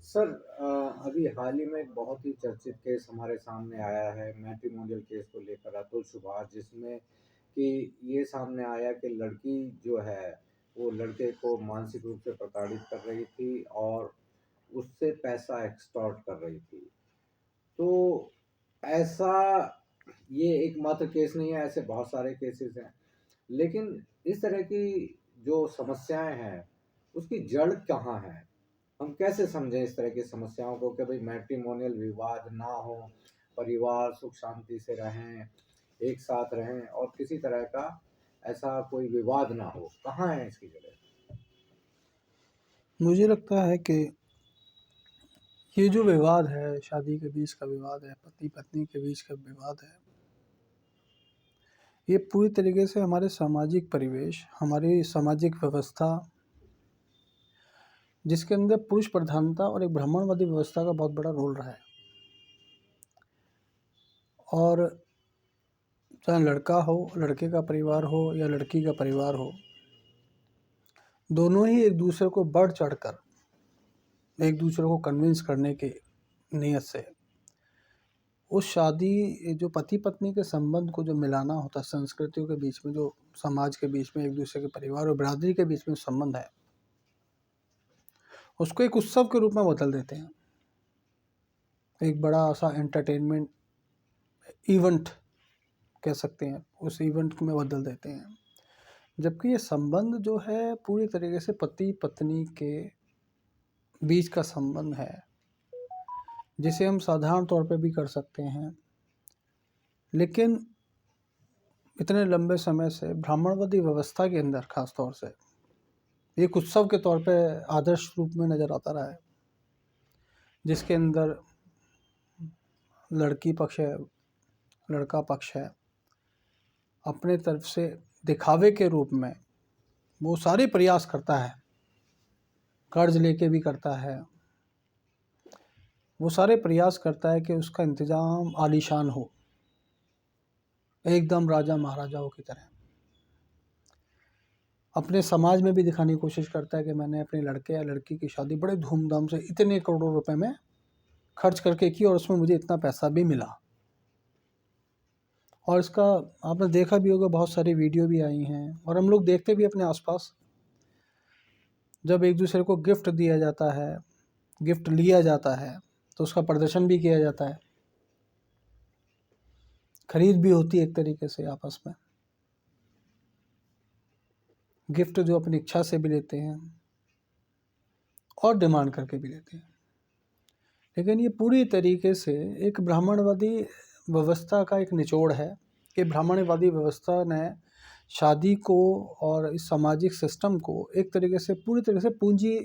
Sir, अभी हाल ही में एक बहुत ही चर्चित केस हमारे सामने आया है मैट्रिमोनियल केस को लेकर अतुल सुभाष, जिसमें कि ये सामने आया कि लड़की जो है वो लड़के को मानसिक रूप से प्रताड़ित कर रही थी और उससे पैसा एक्सटॉर्ट कर रही थी। तो ऐसा ये एकमात्र केस नहीं है, ऐसे बहुत सारे केसेस हैं। लेकिन इस तरह की जो समस्याएँ हैं, उसकी जड़ कहाँ है? हम कैसे समझें इस तरह की समस्याओं को कि भई मैट्रिमोनियल विवाद ना हो, परिवार सुख शांति से रहें, एक साथ रहें और किसी तरह का ऐसा कोई विवाद ना हो। कहाँ है इसकी जड़ें? मुझे लगता है कि ये जो विवाद है, शादी के बीच का विवाद है, पति-पत्नी के बीच का विवाद है, ये पूरी तरीके से हमारे सामाजिक परिवेश, हमारी सामाजिक व्यवस्था, जिसके अंदर पुरुष प्रधानता और एक ब्राह्मणवादी व्यवस्था का बहुत बड़ा रोल रहा है। और चाहे लड़का हो, लड़के का परिवार हो या लड़की का परिवार हो, दोनों ही एक दूसरे को बढ़ चढ़कर एक दूसरे को कन्विंस करने की नीयत से उस शादी जो पति पत्नी के संबंध को जो मिलाना होता है, संस्कृतियों के बीच में, जो समाज के बीच में, एक दूसरे के परिवार और बिरादरी के बीच में संबंध है, उसको एक उत्सव के रूप में बदल देते हैं। एक बड़ा सा एंटरटेनमेंट इवेंट कह सकते हैं, उस इवेंट में बदल देते हैं। जबकि ये संबंध जो है पूरी तरीके से पति पत्नी के बीच का संबंध है, जिसे हम साधारण तौर पे भी कर सकते हैं। लेकिन इतने लंबे समय से ब्राह्मणवादी व्यवस्था के अंदर खास तौर से एक उत्सव के तौर पे आदर्श रूप में नज़र आता रहा है, जिसके अंदर लड़की पक्ष है, लड़का पक्ष है, अपने तरफ से दिखावे के रूप में वो सारे प्रयास करता है, कर्ज लेके भी करता है, वो सारे प्रयास करता है कि उसका इंतज़ाम आलीशान हो, एकदम राजा महाराजाओं की तरह। अपने समाज में भी दिखाने की कोशिश करता है कि मैंने अपने लड़के या लड़की की शादी बड़े धूमधाम से इतने करोड़ों रुपए में खर्च करके की और उसमें मुझे इतना पैसा भी मिला। और इसका आपने देखा भी होगा, बहुत सारी वीडियो भी आई हैं और हम लोग देखते भी अपने आसपास। जब एक दूसरे को गिफ्ट दिया जाता है, गिफ्ट लिया जाता है, तो उसका प्रदर्शन भी किया जाता है, खरीद भी होती है एक तरीके से आपस में। गिफ्ट जो अपनी इच्छा से भी लेते हैं और डिमांड करके भी लेते हैं। लेकिन ये पूरी तरीके से एक ब्राह्मणवादी व्यवस्था का एक निचोड़ है कि ब्राह्मणवादी व्यवस्था ने शादी को और इस सामाजिक सिस्टम को एक तरीके से पूरी तरीके से पूंजी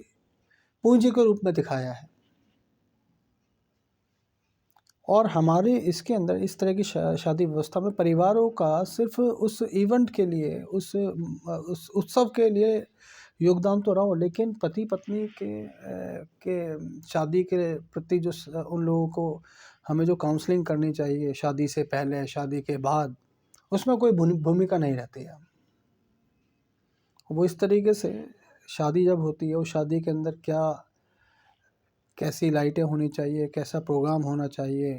पूंजी के रूप में दिखाया है। और हमारे इसके अंदर इस तरह की शादी व्यवस्था में परिवारों का सिर्फ उस इवेंट के लिए, उस उत्सव के लिए योगदान तो रहा हो, लेकिन पति पत्नी के शादी के प्रति जो उन लोगों को हमें जो काउंसलिंग करनी चाहिए शादी से पहले, शादी के बाद, उसमें कोई भूमिका नहीं रहती है। वो इस तरीके से शादी जब होती है, उस शादी के अंदर कैसी लाइटें होनी चाहिए, कैसा प्रोग्राम होना चाहिए,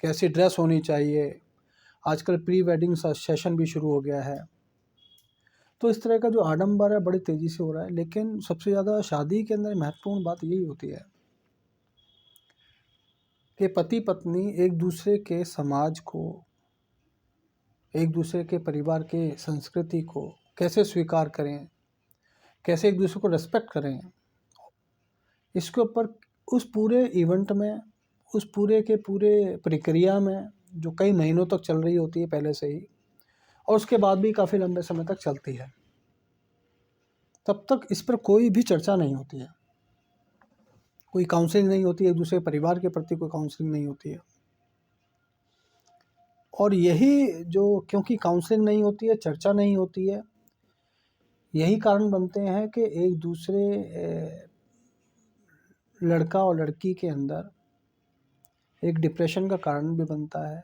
कैसी ड्रेस होनी चाहिए। आजकल प्री वेडिंग सेशन भी शुरू हो गया है। तो इस तरह का जो आडंबर है बड़ी तेज़ी से हो रहा है। लेकिन सबसे ज़्यादा शादी के अंदर महत्वपूर्ण बात यही होती है कि पति पत्नी एक दूसरे के समाज को, एक दूसरे के परिवार के संस्कृति को कैसे स्वीकार करें, कैसे एक दूसरे को रेस्पेक्ट करें। इसके ऊपर उस पूरे इवेंट में, उस पूरे के पूरे प्रक्रिया में, जो कई महीनों तक चल रही होती है पहले से ही, और उसके बाद भी काफ़ी लंबे समय तक चलती है, तब तक इस पर कोई भी चर्चा नहीं होती है, कोई काउंसलिंग नहीं होती है, एक दूसरे परिवार के प्रति कोई काउंसलिंग नहीं होती है। और यही जो, क्योंकि काउंसलिंग नहीं होती है, चर्चा नहीं होती है, यही कारण बनते हैं कि एक दूसरे लड़का और लड़की के अंदर एक डिप्रेशन का कारण भी बनता है।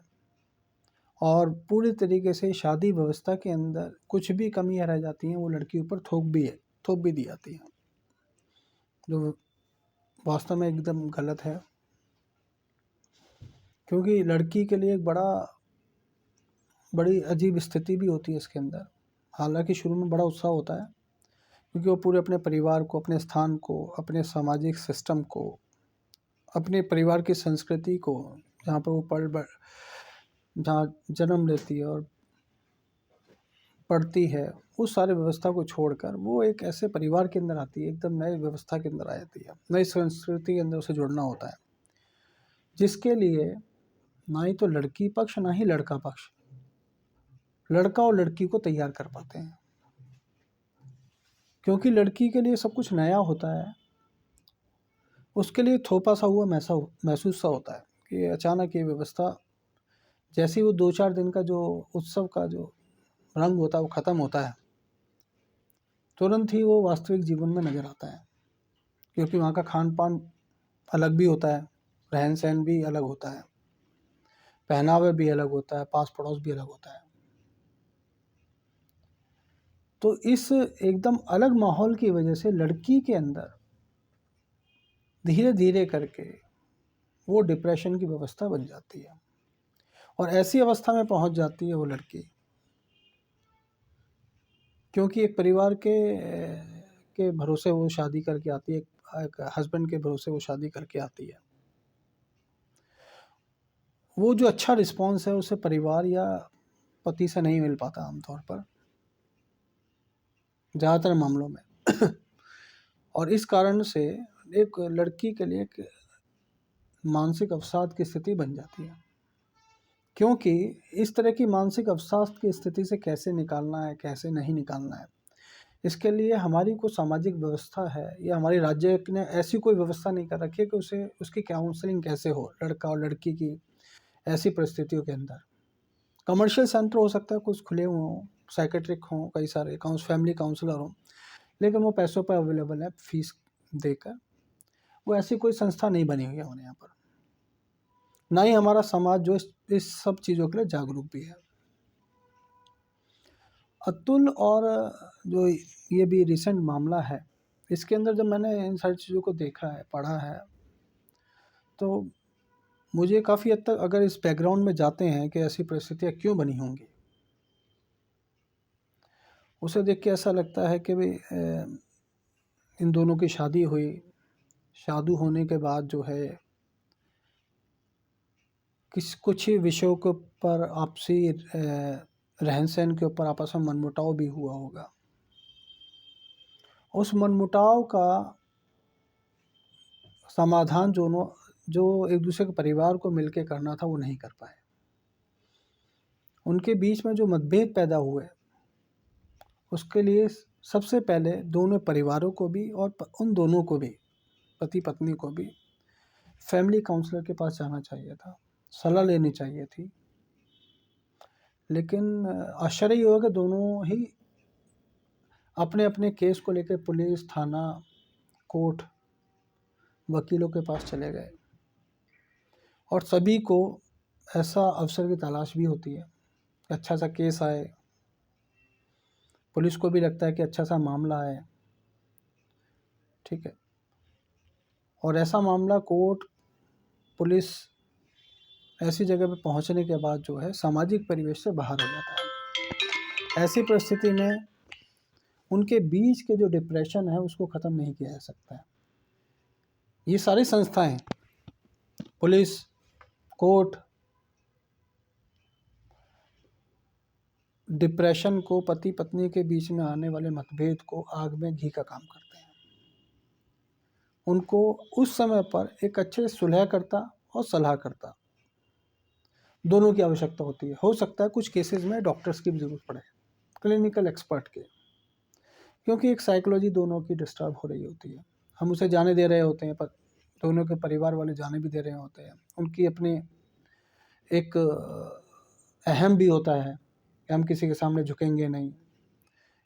और पूरी तरीके से शादी व्यवस्था के अंदर कुछ भी कमियां रह जाती हैं, वो लड़की ऊपर थोप भी दी जाती हैं। जो वास्तव में एकदम गलत है, क्योंकि लड़की के लिए एक बड़ी अजीब स्थिति भी होती है इसके अंदर। हालांकि शुरू में बड़ा उत्साह होता है, क्योंकि वो पूरे अपने परिवार को, अपने स्थान को, अपने सामाजिक सिस्टम को, अपने परिवार की संस्कृति को, जहाँ पर वो जहाँ जन्म लेती है और पढ़ती है, उस सारे व्यवस्था को छोड़कर वो एक ऐसे परिवार के अंदर आती है, एकदम नए व्यवस्था के अंदर आ जाती है, नई संस्कृति के अंदर उसे जुड़ना होता है, जिसके लिए ना ही तो लड़की पक्ष ना ही लड़का पक्ष, लड़का और लड़की को तैयार कर पाते हैं। क्योंकि लड़की के लिए सब कुछ नया होता है, उसके लिए थोपा सा हुआ महसूस सा होता है कि अचानक ये व्यवस्था, जैसे ही वो 2-4 दिन का जो उत्सव का जो रंग होता है वो ख़त्म होता है, तुरंत ही वो वास्तविक जीवन में नज़र आता है। क्योंकि वहाँ का खान पान अलग भी होता है, रहन सहन भी अलग होता है, पहनावा भी अलग होता है, पास पड़ोस भी अलग होता है। तो इस एकदम अलग माहौल की वजह से लड़की के अंदर धीरे धीरे करके वो डिप्रेशन की व्यवस्था बन जाती है, और ऐसी अवस्था में पहुंच जाती है वो लड़की, क्योंकि एक परिवार के भरोसे वो शादी करके आती है, एक हस्बैंड के भरोसे वो शादी करके आती है। वो जो अच्छा रिस्पॉन्स है उसे परिवार या पति से नहीं मिल पाता आमतौर पर, ज़्यादातर मामलों में। और इस कारण से एक लड़की के लिए एक मानसिक अवसाद की स्थिति बन जाती है, क्योंकि इस तरह की मानसिक अवसाद की स्थिति से कैसे निकालना है, कैसे नहीं निकालना है, इसके लिए हमारी कोई सामाजिक व्यवस्था है या हमारी राज्य ने ऐसी कोई व्यवस्था नहीं कर रखी है कि उसे उसकी काउंसलिंग कैसे हो लड़का और लड़की की ऐसी परिस्थितियों के अंदर। कमर्शियल सेंटर हो सकता है, कुछ खुले हुए हों, साइकेट्रिक हों, कई सारे फैमिली काउंसलर हों, लेकिन वो पैसों पर अवेलेबल है फीस देकर। वो ऐसी कोई संस्था नहीं बनी हुई है हमारे यहाँ पर, ना ही हमारा समाज जो इस सब चीज़ों के लिए जागरूक भी है। अतुल और जो ये भी रिसेंट मामला है, इसके अंदर जब मैंने इन सारी चीज़ों को देखा है, पढ़ा है, तो मुझे काफ़ी हद तक, अगर इस बैकग्राउंड में जाते हैं कि ऐसी परिस्थितियाँ क्यों बनी होंगी, उसे देख के ऐसा लगता है कि भाई इन दोनों की शादी हुई, शादी होने के बाद जो है कुछ ही विषयों के ऊपर आपसी रहन सहन के ऊपर आपस में मनमुटाव भी हुआ होगा। उस मनमुटाव का समाधान जो एक दूसरे के परिवार को मिलके करना था वो नहीं कर पाए। उनके बीच में जो मतभेद पैदा हुए, उसके लिए सबसे पहले दोनों परिवारों को भी और उन दोनों को भी, पति पत्नी को भी, फैमिली काउंसलर के पास जाना चाहिए था, सलाह लेनी चाहिए थी। लेकिन आश्चर्य ये होगा कि दोनों ही अपने अपने केस को लेकर पुलिस, थाना, कोर्ट, वकीलों के पास चले गए। और सभी को ऐसा अवसर की तलाश भी होती है कि अच्छा सा केस आए, पुलिस को भी लगता है कि अच्छा सा मामला आए, ठीक है, और ऐसा मामला कोर्ट, पुलिस ऐसी जगह पे पहुंचने के बाद जो है सामाजिक परिवेश से बाहर हो जाता है। ऐसी परिस्थिति में उनके बीच के जो डिप्रेशन है उसको ख़त्म नहीं किया जा सकता है। ये सारी संस्थाएं, पुलिस, कोर्ट, डिप्रेशन को, पति पत्नी के बीच में आने वाले मतभेद को आग में घी का काम करते हैं। उनको उस समय पर एक अच्छे सुलहकर्ता और सलाहकर्ता दोनों की आवश्यकता होती है। हो सकता है कुछ केसेस में डॉक्टर्स की भी ज़रूरत पड़े, क्लिनिकल एक्सपर्ट के, क्योंकि एक साइकोलॉजी दोनों की डिस्टर्ब हो रही होती है। हम उसे जाने दे रहे होते हैं, पर दोनों के परिवार वाले जाने भी दे रहे होते हैं। उनकी अपनी एक अहम भी होता है कि हम किसी के सामने झुकेंगे नहीं,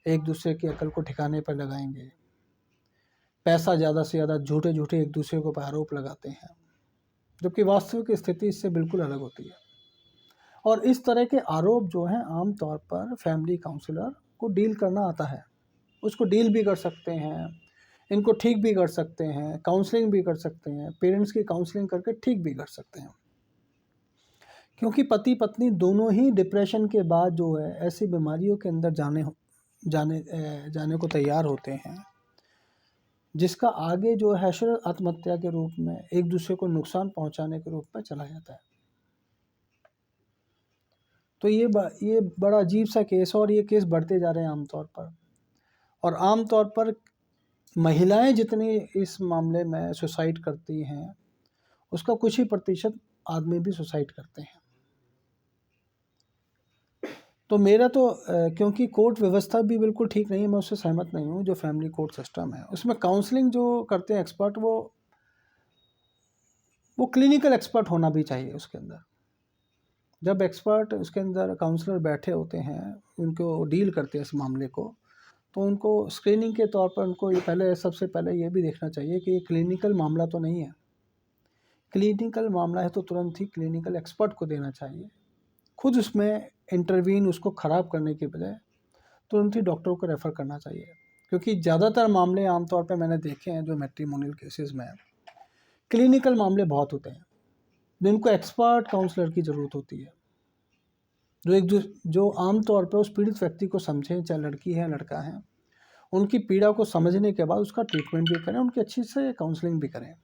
एक दूसरे की अकल को ठिकाने पर लगाएंगे, पैसा ज़्यादा से ज़्यादा झूठे झूठे एक दूसरे के ऊपर आरोप लगाते हैं, जबकि वास्तविक स्थिति इससे बिल्कुल अलग होती है। और इस तरह के आरोप जो हैं आम तौर पर फैमिली काउंसलर को डील करना आता है, उसको डील भी कर सकते हैं, इनको ठीक भी कर सकते हैं, काउंसलिंग भी कर सकते हैं, पेरेंट्स की काउंसलिंग करके ठीक भी कर सकते हैं। क्योंकि पति पत्नी दोनों ही डिप्रेशन के बाद जो है ऐसी बीमारियों के अंदर जाने को तैयार होते हैं, जिसका आगे जो है शायद आत्महत्या के रूप में एक दूसरे को नुकसान पहुंचाने के रूप में चला जाता है। तो ये बड़ा अजीब सा केस है, और ये केस बढ़ते जा रहे हैं आमतौर पर। और आमतौर पर महिलाएं जितनी इस मामले में सुसाइड करती हैं, उसका कुछ ही प्रतिशत आदमी भी सुसाइड करते हैं। तो मेरा तो क्योंकि कोर्ट व्यवस्था भी बिल्कुल ठीक नहीं है, मैं उससे सहमत नहीं हूँ। जो फैमिली कोर्ट सिस्टम है उसमें काउंसलिंग जो करते हैं एक्सपर्ट, वो क्लिनिकल एक्सपर्ट होना भी चाहिए उसके अंदर। जब एक्सपर्ट उसके अंदर काउंसलर बैठे होते हैं, उनको डील करते हैं इस मामले को, तो उनको स्क्रीनिंग के तौर पर उनको ये सबसे पहले ये भी देखना चाहिए कि ये क्लिनिकल मामला तो नहीं है। क्लिनिकल मामला है तो तुरंत ही क्लिनिकल एक्सपर्ट को देना चाहिए। खुद उसमें इंटरवीन उसको ख़राब करने के बजाय तुरंत ही डॉक्टर को रेफ़र करना चाहिए। क्योंकि ज़्यादातर मामले आमतौर पे मैंने देखे हैं जो मैट्रिमोनियल केसेस में, क्लिनिकल मामले बहुत होते हैं जिनको एक्सपर्ट काउंसलर की ज़रूरत होती है, जो आमतौर पे उस पीड़ित व्यक्ति को समझें, चाहे लड़की है लड़का है, उनकी पीड़ा को समझने के बाद उसका ट्रीटमेंट भी करें, उनकी अच्छी से काउंसलिंग भी करें।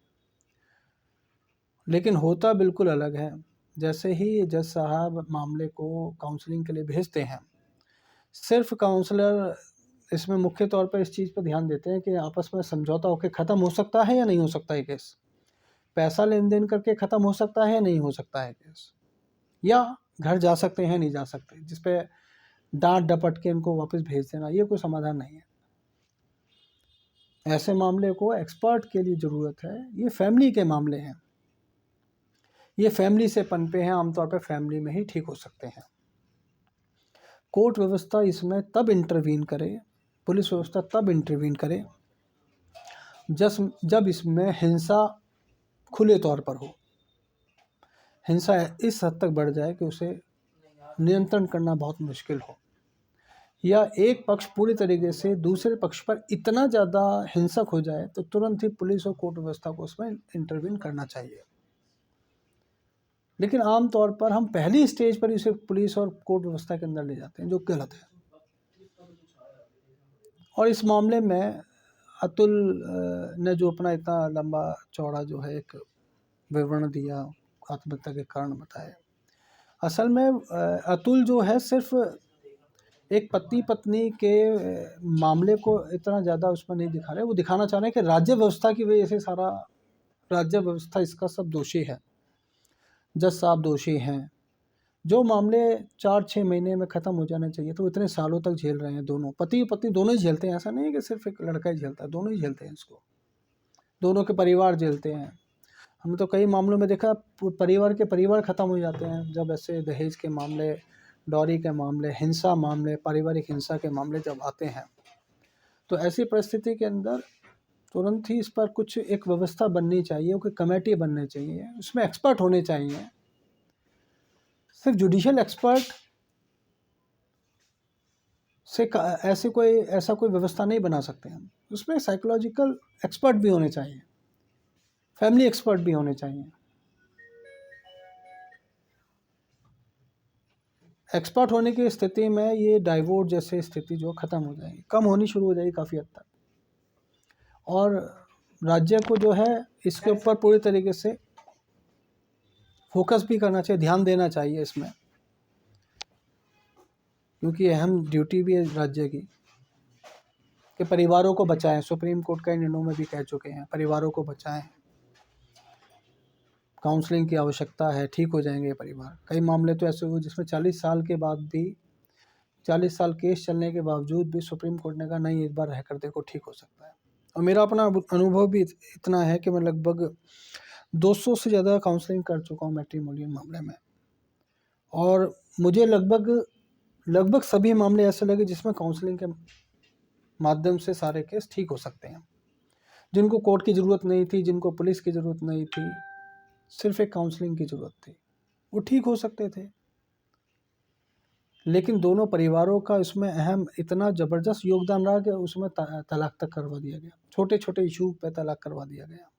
लेकिन होता बिल्कुल अलग है। जैसे ही जज साहब मामले को काउंसलिंग के लिए भेजते हैं, सिर्फ काउंसलर इसमें मुख्य तौर पर इस चीज़ पर ध्यान देते हैं कि आपस में समझौता होकर ख़त्म हो सकता है या नहीं हो सकता है केस, पैसा लेन देन करके ख़त्म हो सकता है या नहीं हो सकता है केस, या घर जा सकते हैं नहीं जा सकते, जिस पे डांट डपट के इनको वापस भेज देना, ये कोई समाधान नहीं है। ऐसे मामले को एक्सपर्ट के लिए ज़रूरत है। ये फैमिली के मामले हैं, ये फैमिली से पनपे हैं, आमतौर पर फैमिली में ही ठीक हो सकते हैं। कोर्ट व्यवस्था इसमें तब इंटरवीन करे, पुलिस व्यवस्था तब इंटरवीन करे जब इसमें हिंसा खुले तौर पर हो। हिंसा इस हद तक बढ़ जाए कि उसे नियंत्रण करना बहुत मुश्किल हो, या एक पक्ष पूरी तरीके से दूसरे पक्ष पर इतना ज़्यादा हिंसक हो जाए तो तुरंत ही पुलिस और कोर्ट व्यवस्था को उसमें इंटरवीन करना चाहिए। लेकिन आम तौर पर हम पहली स्टेज पर इसे पुलिस और कोर्ट व्यवस्था के अंदर ले जाते हैं, जो गलत है। और इस मामले में अतुल ने जो अपना इतना लंबा चौड़ा जो है एक विवरण दिया, आत्महत्या के कारण बताए, असल में अतुल जो है सिर्फ एक पति पत्नी के मामले को इतना ज़्यादा उसमें नहीं दिखा रहे, वो दिखाना चाह रहे हैं कि राज्य व्यवस्था की वजह से सारा राज्य व्यवस्था इसका सब दोषी है, जज साहब दोषी हैं। जो मामले 4-6 महीने में ख़त्म हो जाने चाहिए तो वो इतने सालों तक झेल रहे हैं, दोनों पति पत्नी दोनों ही झेलते हैं। ऐसा नहीं है कि सिर्फ एक लड़का ही झेलता है, दोनों ही झेलते हैं इसको, दोनों के परिवार झेलते हैं। हमने तो कई मामलों में देखा परिवार के परिवार ख़त्म हो जाते हैं जब ऐसे दहेज के मामले, डॉरी के मामले, हिंसा मामले, पारिवारिक हिंसा के मामले जब आते हैं। तो ऐसी परिस्थिति के अंदर तुरंत ही इस पर कुछ एक व्यवस्था बननी चाहिए, कोई कमेटी बननी चाहिए, उसमें एक्सपर्ट होने चाहिए। सिर्फ जुडिशियल एक्सपर्ट से ऐसा कोई व्यवस्था नहीं बना सकते हम, उसमें साइकोलॉजिकल एक्सपर्ट भी होने चाहिए, फैमिली एक्सपर्ट भी होने चाहिए। एक्सपर्ट होने की स्थिति में ये डाइवोर्स जैसे स्थिति जो ख़त्म हो जाएगी, कम होनी शुरू हो जाएगी काफ़ी हद तक। और राज्य को जो है इसके ऊपर पूरी तरीके से फोकस भी करना चाहिए, ध्यान देना चाहिए इसमें, क्योंकि अहम ड्यूटी भी है राज्य की कि परिवारों को बचाएं। सुप्रीम कोर्ट का निर्णयों में भी कह चुके हैं, परिवारों को बचाएं, काउंसलिंग की आवश्यकता है, ठीक हो जाएंगे ये परिवार। कई मामले तो ऐसे हुए जिसमें 40 साल के बाद भी, 40 साल केस चलने के बावजूद भी सुप्रीम कोर्ट ने कहा नहीं, एक बार रह कर देखो, ठीक हो सकता है। और मेरा अपना अनुभव भी इतना है कि मैं लगभग 200 से ज़्यादा काउंसलिंग कर चुका हूँ मैट्रिमोनियल मामले में, और मुझे लगभग सभी मामले ऐसे लगे जिसमें काउंसलिंग के माध्यम से सारे केस ठीक हो सकते हैं। जिनको कोर्ट की ज़रूरत नहीं थी, जिनको पुलिस की ज़रूरत नहीं थी, सिर्फ एक काउंसलिंग की ज़रूरत थी, वो ठीक हो सकते थे। लेकिन दोनों परिवारों का इसमें अहम इतना ज़बरदस्त योगदान रहा कि उसमें तलाक तक करवा दिया गया। छोटे-छोटे इश्यू पे तलाक करवा दिया गया।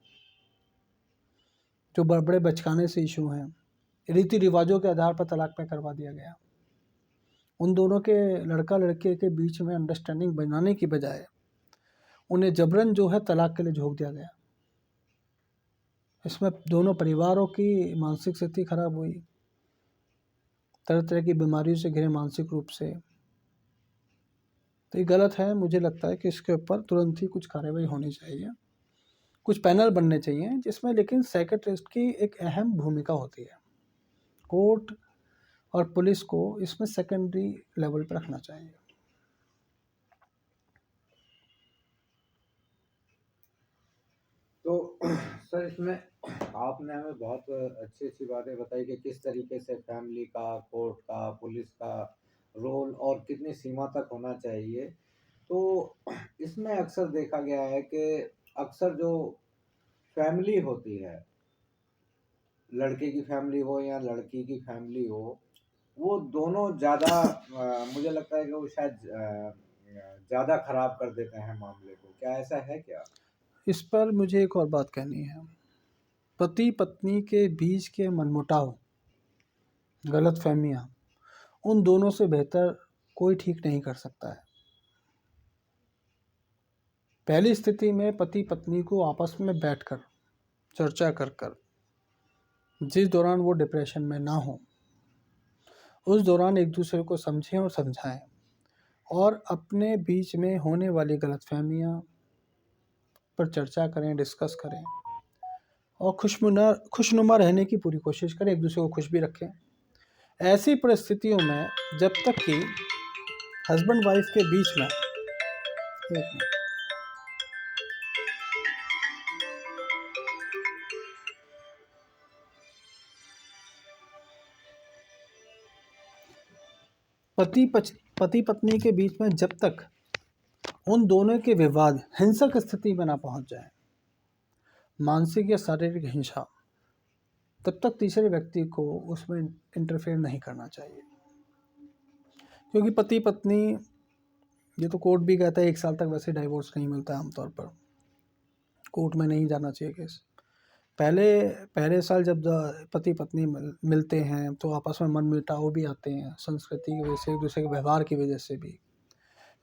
जो बड़े-बड़े बचकाने से इश्यू हैं, रीति-रिवाज़ों के आधार पर तलाक पे करवा दिया गया। उन दोनों के लड़का-लड़के के बीच में अंडरस्टैंडिंग बनाने की बजाय उन्हें जबरन जो है तलाक के लिए झोंक दिया गया। इसमें दोनों परिवारों की मानसिक स्थिति खराब हुई, तरह-तरह की बीमारियों से घिरे मानसिक रूप से। तो ये गलत है, मुझे लगता है कि इसके ऊपर तुरंत ही कुछ कार्रवाई होनी चाहिए। कुछ पैनल बनने चाहिए जिसमें लेकिन साइकियाट्रिस्ट की एक अहम भूमिका होती है। कोर्ट और पुलिस को इसमें सेकेंडरी लेवल पर रखना चाहिए। तो सर, इसमें आपने हमें बहुत अच्छी-अच्छी बातें बताई कि किस तरीके से फैमिली का, कोर्ट का, पुलिस का रोल और कितनी सीमा तक होना चाहिए। तो इसमें अक्सर देखा गया है कि अक्सर जो फैमिली होती है, लड़के की फैमिली हो या लड़की की फैमिली हो, वो दोनों ज़्यादा मुझे लगता है कि वो शायद ज़्यादा खराब कर देते हैं मामले को। क्या ऐसा है क्या? इस पर मुझे एक और बात कहनी है। पति-पत्नी के बीच के मनमुटाव, गलतफ़हमियाँ, उन दोनों से बेहतर कोई ठीक नहीं कर सकता है। पहली स्थिति में पति-पत्नी को आपस में बैठकर चर्चा कर जिस दौरान वो डिप्रेशन में ना हो, उस दौरान एक दूसरे को समझें और समझाएं और अपने बीच में होने वाली गलतफहमियां पर चर्चा करें, डिस्कस करें और खुशनुमा रहने की पूरी कोशिश करें, एक दूसरे को खुश भी रखें। ऐसी परिस्थितियों में जब तक कि हस्बैंड वाइफ के बीच में एक मिनट, पति पत्नी के बीच में जब तक उन दोनों के विवाद हिंसक स्थिति में ना पहुंच जाए, मानसिक या शारीरिक हिंसा, तब तक तीसरे व्यक्ति को उसमें इंटरफेयर नहीं करना चाहिए। क्योंकि पति पत्नी, ये तो कोर्ट भी कहता है 1 साल तक वैसे डाइवोर्स नहीं मिलता है आमतौर पर, कोर्ट में नहीं जाना चाहिए केस। पहले साल जब पति पत्नी मिलते हैं तो आपस में मनमुटाव भी आते हैं, संस्कृति की वजह से, एक दूसरे के व्यवहार की वजह से भी।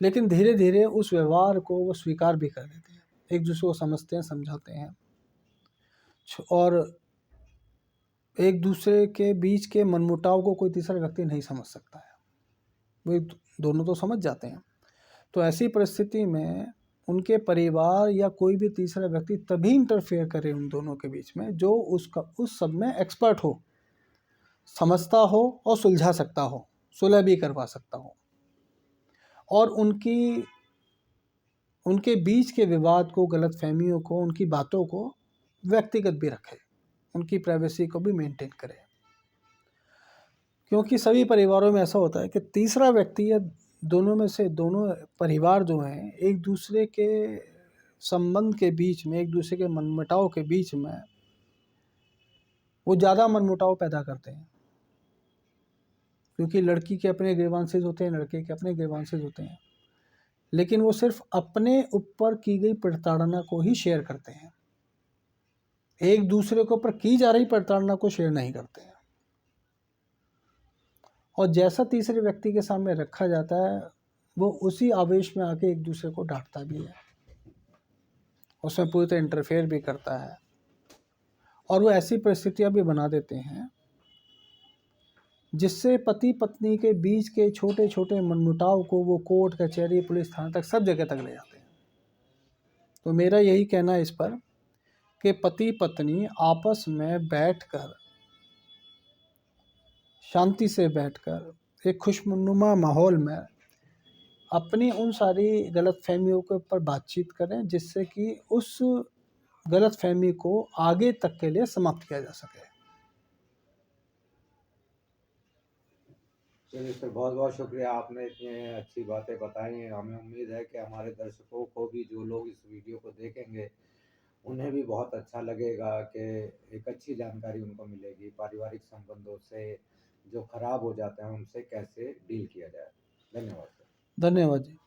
लेकिन धीरे धीरे उस व्यवहार को वो स्वीकार भी कर लेते हैं, एक दूसरे को समझते हैं, समझाते हैं और एक दूसरे के बीच के मनमुटाव को कोई तीसरा व्यक्ति नहीं समझ सकता है, वो दोनों तो समझ जाते हैं। तो ऐसी परिस्थिति में उनके परिवार या कोई भी तीसरा व्यक्ति तभी इंटरफेयर करे उन दोनों के बीच में जो उस सब में एक्सपर्ट हो, समझता हो और सुलझा सकता हो, सुलह भी करवा सकता हो और उनके बीच के विवाद को, गलतफहमियों को, उनकी बातों को व्यक्तिगत भी रखे, उनकी प्राइवेसी को भी मेंटेन करे। क्योंकि सभी परिवारों में ऐसा होता है कि तीसरा व्यक्ति या दोनों में से दोनों परिवार जो हैं एक दूसरे के संबंध के बीच में, एक दूसरे के मनमुटाव के बीच में वो ज़्यादा मनमुटाव पैदा करते हैं। क्योंकि लड़की के अपने ग्रीवांसेस होते हैं, लड़के के अपने ग्रीवांसेस होते हैं, लेकिन वो सिर्फ अपने ऊपर की गई प्रताड़ना को ही शेयर करते हैं, एक दूसरे के ऊपर की जा रही प्रताड़ना को शेयर नहीं करते हैं। और जैसा तीसरे व्यक्ति के सामने रखा जाता है वो उसी आवेश में आके एक दूसरे को डांटता भी है, उसमें पूरी तरह इंटरफेयर भी करता है और वो ऐसी परिस्थितियां भी बना देते हैं जिससे पति पत्नी के बीच के छोटे छोटे मनमुटाव को वो कोर्ट, कचहरी, पुलिस थाने तक, सब जगह तक ले जाते हैं। तो मेरा यही कहना है इस पर कि पति पत्नी आपस में बैठकर, शांति से बैठकर एक खुशनुमा माहौल में अपनी उन सारी गलतफहमियों के ऊपर बातचीत करें जिससे कि उस गलतफहमी को आगे तक के लिए समाप्त किया जा सके। चलिए सर, बहुत-बहुत शुक्रिया, आपने इतनी अच्छी बातें बताई हैं। हमें उम्मीद है कि हमारे दर्शकों को भी, जो लोग इस वीडियो को देखेंगे, उन्हें भी बहुत अच्छा लगेगा कि एक अच्छी जानकारी उनको मिलेगी पारिवारिक संबंधों से, जो खराब हो जाते हैं उनसे कैसे डील किया जाए? धन्यवाद सर। धन्यवाद जी।